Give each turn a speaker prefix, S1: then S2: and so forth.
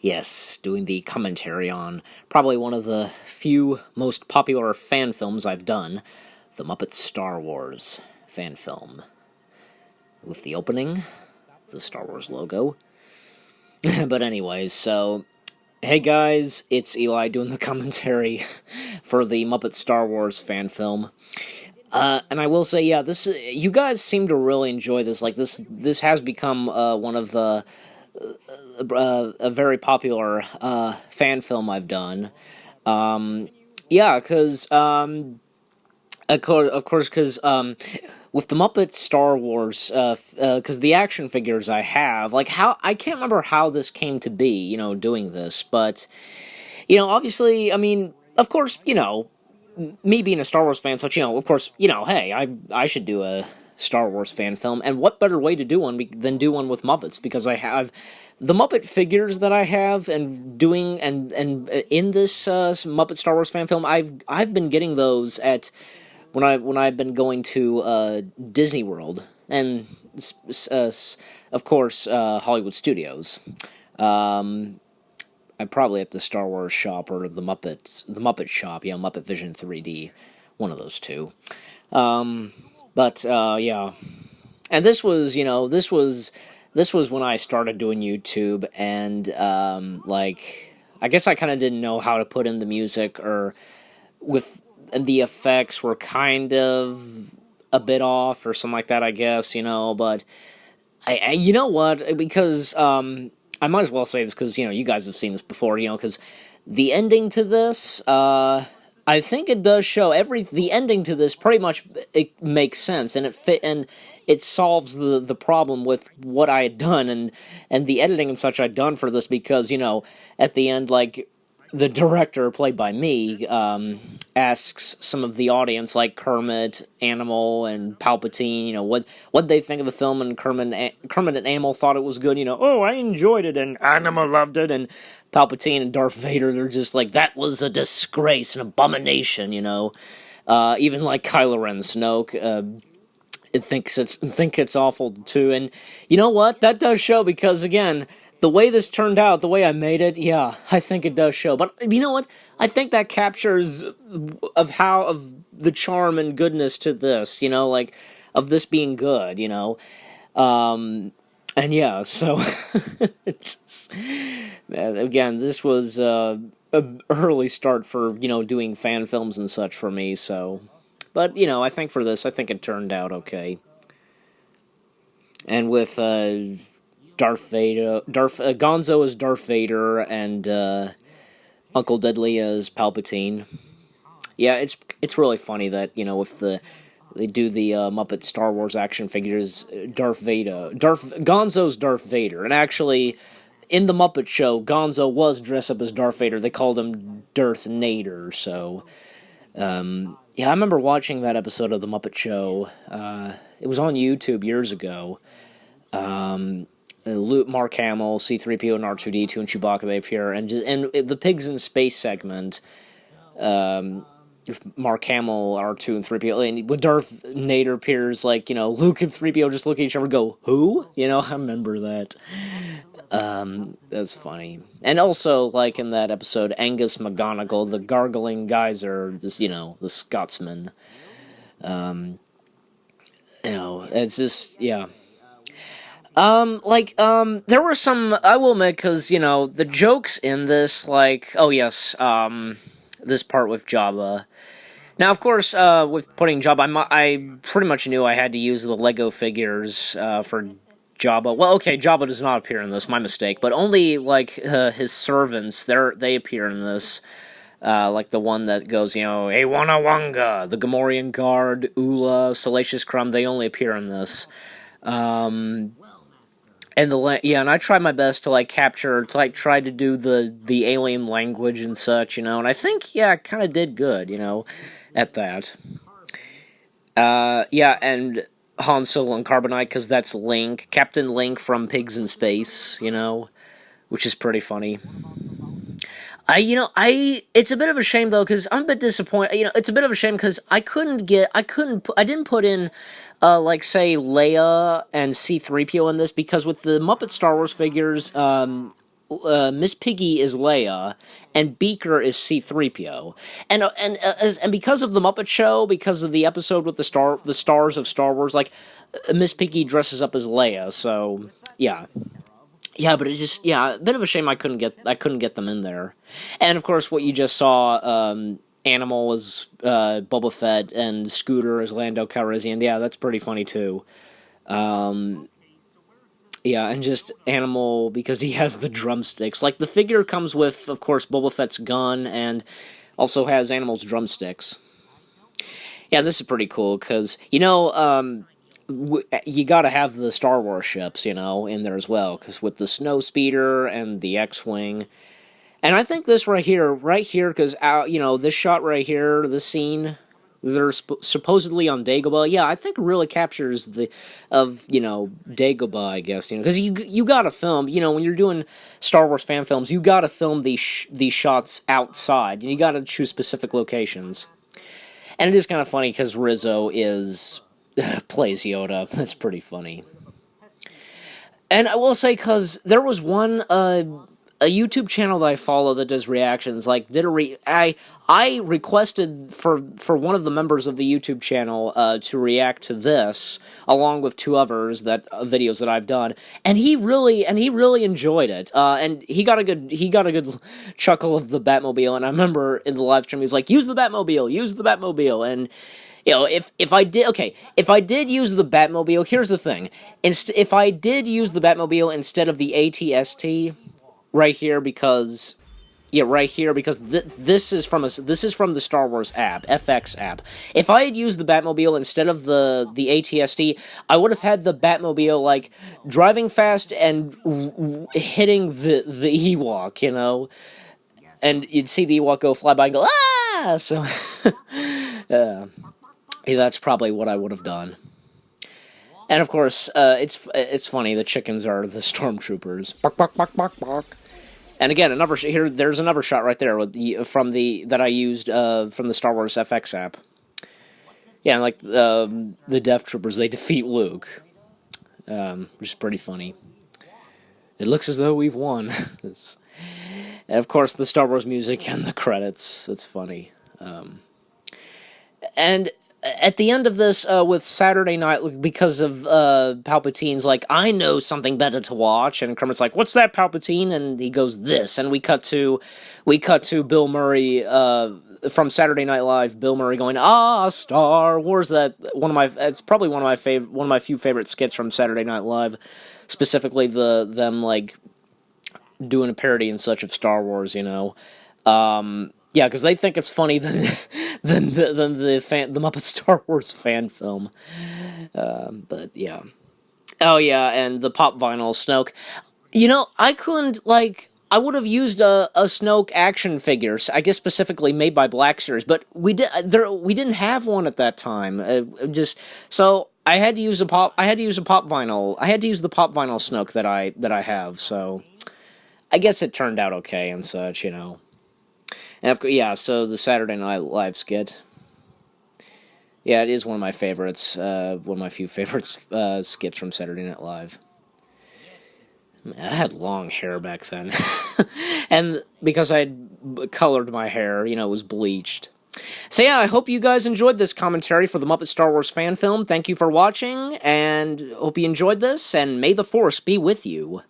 S1: Yes, doing the commentary on probably one of the few most popular fan films I've done, the Muppet Star Wars fan film. With the opening, the Star Wars logo. But anyways, so, hey guys, it's Eli doing the commentary for the Muppet Star Wars fan film. And I will say, yeah, you guys seem to really enjoy this. Like, this has become one of the a very popular fan film I've done. Yeah, because of course, because with the Muppet Star Wars, because the action figures I have, like how I can't remember how this came to be, doing this, but obviously, I mean, of course, me being a Star Wars fan, such of course, hey, I should do a Star Wars fan film, and what better way to do one than do one with Muppets? Because I have the Muppet figures that I have, and doing and in this Muppet Star Wars fan film, I've been getting those at when I've been going to Disney World and of course Hollywood Studios. I'm probably at the Star Wars shop or the Muppet shop, Muppet Vision 3D, one of those two. But yeah, and this was when I started doing YouTube, and like I guess I kind of didn't know how to put in the music, and the effects were kind of a bit off or something like that, I guess, but I you know what, because I might as well say this because, you guys have seen this before, because the ending to this, I think it does show the ending to this pretty much it makes sense, and it solves the problem with what I had done and the editing and such I'd done for this, because, at the end, like, the director, played by me, asks some of the audience, like Kermit, Animal, and Palpatine, what they think of the film, and Kermit and Animal thought it was good, oh, I enjoyed it, and Animal loved it, and Palpatine and Darth Vader, they're just like, that was a disgrace, an abomination, even like Kylo Ren, Snoke, think it's awful too, and you know what, that does show, because again, the way this turned out, the way I made it, yeah, I think it does show. But you know what? I think that captures of the charm and goodness to this, like, of this being good, and yeah, so again, this was an early start for doing fan films and such for me. So, but I think for this, I think it turned out okay, and with Darth Vader, Gonzo as Darth Vader, and Uncle Deadly as Palpatine. Yeah, it's really funny that if they do the Muppet Star Wars action figures, Gonzo's Darth Vader, and actually in the Muppet Show, Gonzo was dressed up as Darth Vader. They called him Darth Nader. So, yeah, I remember watching that episode of the Muppet Show. It was on YouTube years ago. Mark Hamill, C-3PO, and R2-D2, and Chewbacca, they appear, and the Pigs in Space segment, Mark Hamill, R2, and 3PO, and when Darth Nader appears, like, Luke and 3PO just look at each other and go, who? I remember that. That's funny. And also, like, in that episode, Angus McGonagall, the gargling geyser, the Scotsman, it's just, yeah. There were some, I will admit, because, the jokes in this, like, oh yes, this part with Jabba. Now, of course, with putting Jabba, I pretty much knew I had to use the Lego figures, for Jabba. Well, okay, Jabba does not appear in this, my mistake, but only, like, his servants, they appear in this. Like the one that goes, hey, Wana Wanga, the Gamorrean Guard, Ula, Salacious Crumb, they only appear in this. And and I tried my best to, like, capture, to, like, try to do the alien language and such, and I think, yeah, I kind of did good, at that. Yeah, and Han Solo and Carbonite, because that's Link, Captain Link from Pigs in Space, which is pretty funny. it's a bit of a shame though, because I'm a bit disappointed. It's a bit of a shame because I didn't put in, like, say, Leia and C-3PO in this, because with the Muppet Star Wars figures, Miss Piggy is Leia, and Beaker is C-3PO, and because of the Muppet Show, because of the episode with the stars of Star Wars, like, Miss Piggy dresses up as Leia, so yeah. Yeah, but a bit of a shame I couldn't get them in there. And of course, what you just saw, Animal as Boba Fett and Scooter as Lando Calrissian. Yeah, that's pretty funny too. Um, yeah, and just Animal because he has the drumsticks. Like, the figure comes with, of course, Boba Fett's gun and also has Animal's drumsticks. Yeah, this is pretty cool because you got to have the Star Wars ships, in there as well, because with the snow speeder and the X-wing, and I think this right here, because this shot right here, this scene, they're supposedly on Dagobah. Yeah, I think it really captures Dagobah, I guess, because you got to film, when you're doing Star Wars fan films, you got to film these shots outside, and you got to choose specific locations, and it is kind of funny because Rizzo plays Yoda. That's pretty funny. And I will say, because there was one a YouTube channel that I follow that does reactions. Like, I requested for one of the members of the YouTube channel to react to this along with two others videos that I've done, and he really enjoyed it. And he got a good chuckle of the Batmobile. And I remember in the live stream he was like, "Use the Batmobile," and if I did use the Batmobile, here's the thing. If I did use the Batmobile instead of the ATST right here, because this is from the Star Wars app, FX app. If I had used the Batmobile instead of the ATST, I would have had the Batmobile like driving fast and hitting the Ewok, and you'd see the Ewok go fly by and go, "Ah!" So yeah, that's probably what I would have done. And of course, it's funny. The chickens are the stormtroopers. Bark, bark, bark, bark, bark. And again, there's another shot right there that I used from the Star Wars FX app. Yeah, and like the Death Troopers, they defeat Luke, which is pretty funny. It looks as though we've won. And of course, the Star Wars music and the credits. It's funny. And at the end of this, with Saturday Night, because of Palpatine's like, "I know something better to watch," and Kermit's like, "What's that, Palpatine?" And he goes, "This," and we cut to Bill Murray from Saturday Night Live. Bill Murray going, "Ah, Star Wars." It's probably one of my few favorite skits from Saturday Night Live, specifically them like doing a parody and such of Star Wars, Yeah, because they think it's funny than the Muppet Star Wars fan film. But yeah. Oh yeah, and the pop vinyl Snoke. I couldn't I would have used a Snoke action figure, I guess specifically made by Black Series, but we didn't have one at that time. So I had to use a pop vinyl. I had to use the pop vinyl Snoke that I have. So I guess it turned out okay and such, And so the Saturday Night Live skit. Yeah, it is one of my favorites. One of my few favorites skits from Saturday Night Live. I had long hair back then. And because I had colored my hair, it was bleached. So yeah, I hope you guys enjoyed this commentary for the Muppet Star Wars fan film. Thank you for watching, and hope you enjoyed this, and may the Force be with you.